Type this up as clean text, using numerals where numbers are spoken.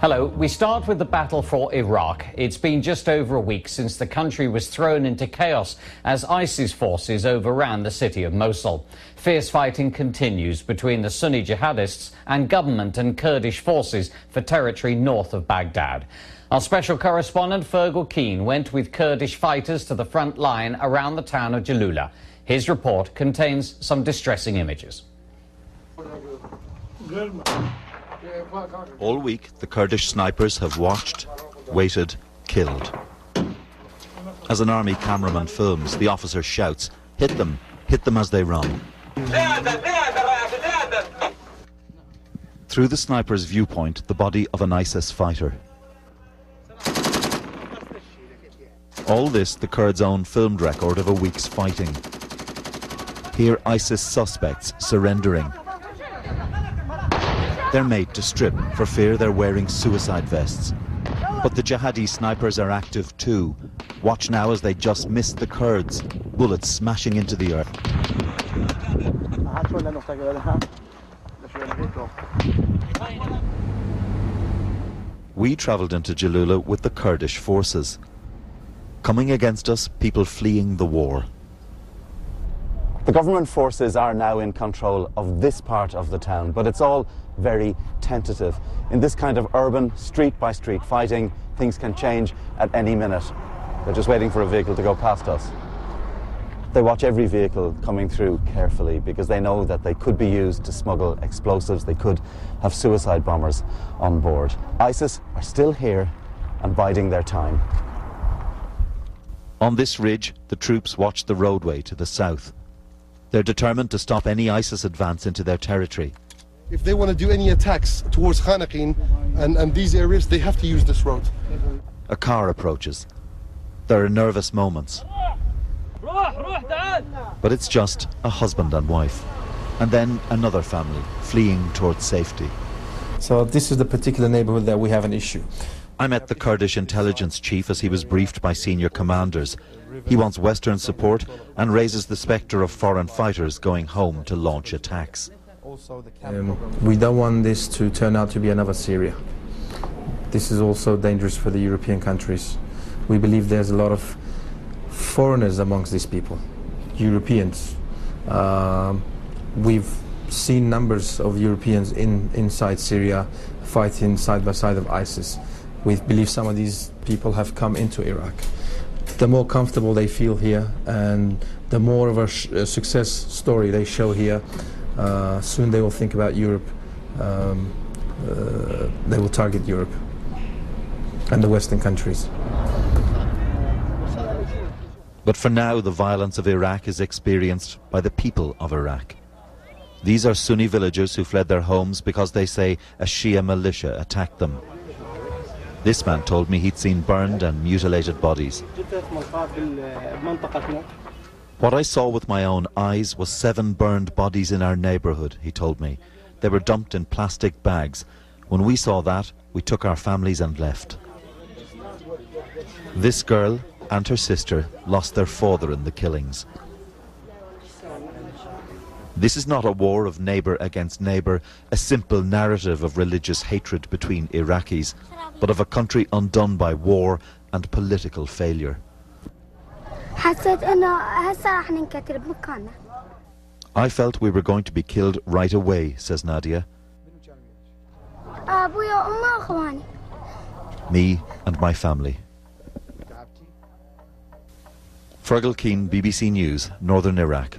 Hello. We start with the battle for Iraq. It's been just over a week since the country was thrown into chaos as ISIS forces overran the city of Mosul. Fierce fighting continues between the Sunni jihadists and government and Kurdish forces for territory north of Baghdad. Our special correspondent Fergal Keane went with Kurdish fighters to the front line around the town of Jalula. His report contains some distressing images. All week, the Kurdish snipers have watched, waited, killed. As an army cameraman films, the officer shouts, hit them as they run. Through the sniper's viewpoint, the body of an ISIS fighter. All this, the Kurds' own filmed record of a week's fighting. Here, ISIS suspects surrendering. They're made to strip for fear they're wearing suicide vests. But the jihadi snipers are active too. Watch now as they just miss the Kurds, bullets smashing into the earth. We travelled into Jalula with the Kurdish forces. Coming against us, people fleeing the war. The government forces are now in control of this part of the town, but it's all very tentative. In this kind of urban, street-by-street fighting, things can change at any minute. They're just waiting for a vehicle to go past us. They watch every vehicle coming through carefully because they know that they could be used to smuggle explosives. They could have suicide bombers on board. ISIS are still here and biding their time. On this ridge, the troops watch the roadway to the south. They're determined to stop any ISIS advance into their territory. If they want to do any attacks towards Khanaqin and these areas, they have to use this road. A car approaches. There are nervous moments. But it's just a husband and wife. And then another family fleeing towards safety. So this is the particular neighborhood that we have an issue. I met the Kurdish intelligence chief as he was briefed by senior commanders. He wants Western support and raises the spectre of foreign fighters going home to launch attacks. We don't want this to turn out to be another Syria. This is also dangerous for the European countries. We believe there's a lot of foreigners amongst these people, Europeans. We've seen numbers of Europeans inside Syria fighting side by side of ISIS. We believe some of these people have come into Iraq. The more comfortable they feel here and the more of a success story they show here, soon they will think about Europe. They will target Europe and the Western countries. But for now, the violence of Iraq is experienced by the people of Iraq. These are Sunni villagers who fled their homes because they say a Shia militia attacked them. This man told me he'd seen burned and mutilated bodies. What I saw with my own eyes was 7 burned bodies in our neighbourhood, he told me. They were dumped in plastic bags. When we saw that, we took our families and left. This girl and her sister lost their father in the killings. This is not a war of neighbour against neighbour, a simple narrative of religious hatred between Iraqis, but of a country undone by war and political failure. I felt we were going to be killed right away, says Nadia. Me and my family. Fergal Keane, BBC News, Northern Iraq.